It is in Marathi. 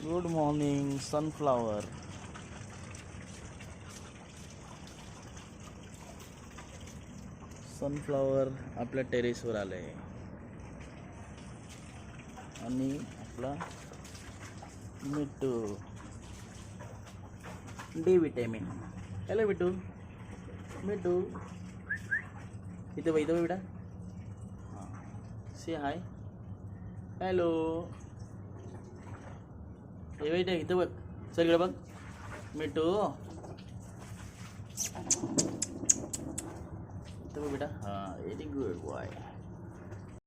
Good morning sunflower. सनफ्लावर आपल्या टेरेसवर आले आणि आपला मिठू डी विटॅमिन. हॅलो मिठू. मिठू इथं बघ, इथं बेटा. हां, से हाय. हॅलो. हे बेटा इथं बघ, सगळं बघ. मिठू इथं बघ बेटा. हां, व्हेरी गुड बॉय.